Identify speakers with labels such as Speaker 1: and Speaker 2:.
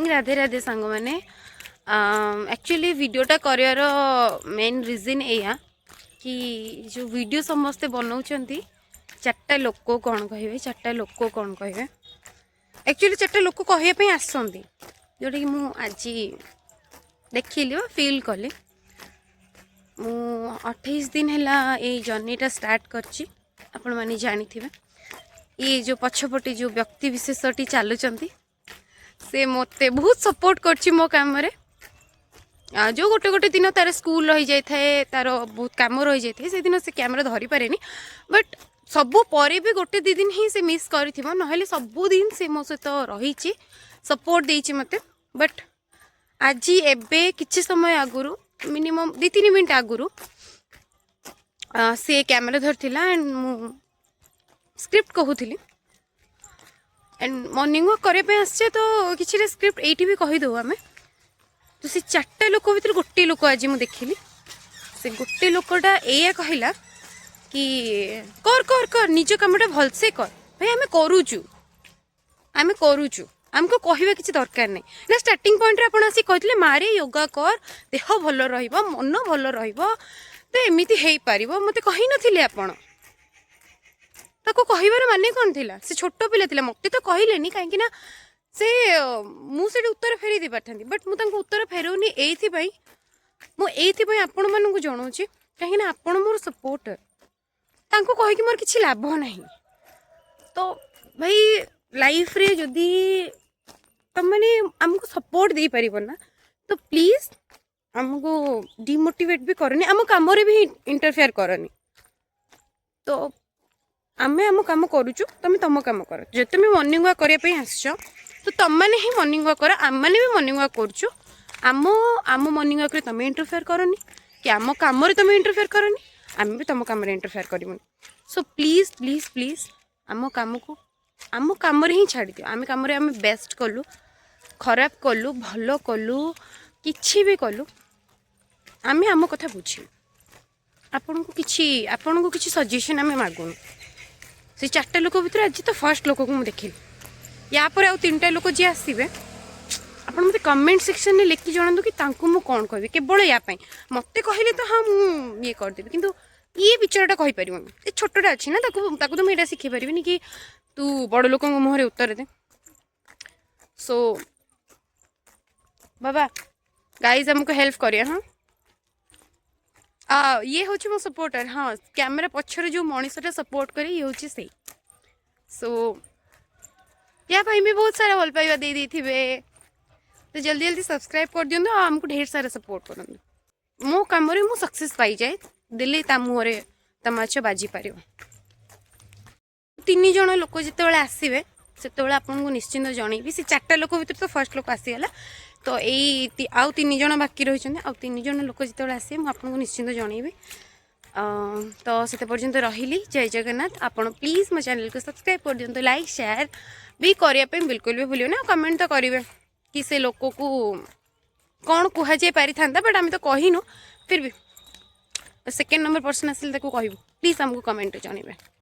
Speaker 1: राधे राधे सांग मैंने एक्चुअली वीडियोटा कर मेन रीजन या कि जो वीडियो समस्ते बनाऊँच चार्टा लोक कौन कहे चार्टा लोक कौन कहे एक्चुअली चार्टा लोक कहवाई आसती जोटा कि मुझे देखिली फिल कली मु 28 दिन है ये जर्नीटा स्टार्ट करची आपण माने जानी थे ये जो पछपटे जो व्यक्ति विशेषटी चलुंट से मते बहुत सपोर्ट करची मो काम रे जो गोटे गोटे दिन तार स्कूल रही जाए थाए तार बहुत काम रही जाए से दिन से कैमरा धरी पारे बट सबू परे भी गोटे दी दिन ही से मिस करी ना सबू दिन से मो सहित रही सपोर्ट देती मते बट आज एबे किछि समय आगुरु मिनिमम 2-3 मिनट आगुरु से कैमरा धरथिला एंड मु स्क्रिप्ट कहूली एंड मॉर्निंग वॉक करे पे आसचे तो किसी स्क्रिप्ट एटी भी कही दो आमे तो से चार्टा लोक भीतर गोटे लोक आज मुझे देखिली से गोटे लोकटा एया कहला कि कर कर कर निज कामटा भलसे कर भाई आमे करूचु आमको कहवा किसी दरकार नहीं ना स्टार्टिंग पॉइंट रे आपण आसी कहथिले मारे योगा कर देह भल रहिबो मन भल रहिबो तो एमिति हेई पारिबो मते कहि नथिले आपण ताको कहिबार माने कोन थिला से छोटो पिला थिला मते तो कहिलेनी काहेकि ना से मुझे उत्तर फेरी दे पारथांती बट मु तांको उत्तर फेरौनी एथि पई मु एथि पई आपण मानकु जणाउची काहेकि ना आपण मोर सपोर्टर तांको कहि कि मोर किछि लाभ नाही तो भाई लाइफ रे जदी तुम मैंने आमको सपोर्ट दे पारिबो ना तो प्लीज हमको डिमोटिवेट भी करनी आम काम रे भी इंटरफेयर करनी तो आमे आम काम करूचु तुम तुम काम कर जो तुम मॉर्निंग वॉक करने आसछ तो तुम मैंने ही मॉर्निंग वॉक कर आम मैंने भी मॉर्निंग वॉक करूचु आम आम मॉर्निंग वॉक रे तुम इंटरफेयर करनी कि आम काम रे तुम इंटरफेयर करनी आम भी तुम काम रे इंटरफेयर करबुनी सो प्लीज प्लीज प्लीज आम काम रे ही छाड़ दियो आम काम रे आम बेस्ट कलु खराब कलु भल कलु किछि भी कलु आमे आम कथा बुझी आपन को किछि सजेशन आमे मागुनु से चार्टा लोक भीतर आज तो फर्स्ट लोक को देखिली या पर आउ 3टा लोक जी आसबे आपन मते कमेंट सेक्शन में लिखि जणांदु कि तांकु मु कोन कहबी केवल या पई मते कहिले तो हां मु ये कर देबी किंतु ये विचारटा कहि परिबोनी ए छोटटा अछि ना ताकु तो मेडा सिखै परिबिनी कि तू बड़ लोक मुहरे उत्तर दे सो बाबा गाइज हमको हेल्प करिए हाँ ये हूँ मो सपोर्टर हाँ कैमरा पछरे जो मनीषटा सपोर्ट करे ये हूँ से सो या भाई भी बहुत सारा भल पाइबा दे देथिबे तो जल्दी जल्दी सब्सक्राइब कर दियो और हमको ढेर सारा सपोर्ट करन मो काम रे मो सक्सेस पाई जाए दिल्ली ता मुहरे तमाच बाजी पारियो 3 जण लोक जिते आसबे से आपको निश्चिंत जनइबी से 4टा लोक भीतर तो फर्स्ट लोक आसीगला तो यही आउ 3 जण बाकी रही आउ 3 जण लोक जिते आसे मुझे निश्चिंत जनइबी तो से पर्यंत रही जय जगन्नाथ आपण प्लीज मो चैनल को सब्सक्राइब कर दिंतु लाइक शेयर भी करने बिल्कुल भी भूलियो ना कमेंट तो करेंगे कि से लोक को कौन कह जाए पारि था बट आम तो कहनु फिर भी सेकेंड नंबर पर्सन आसिले कहूँ प्लीज आमको कमेंट जनइबे।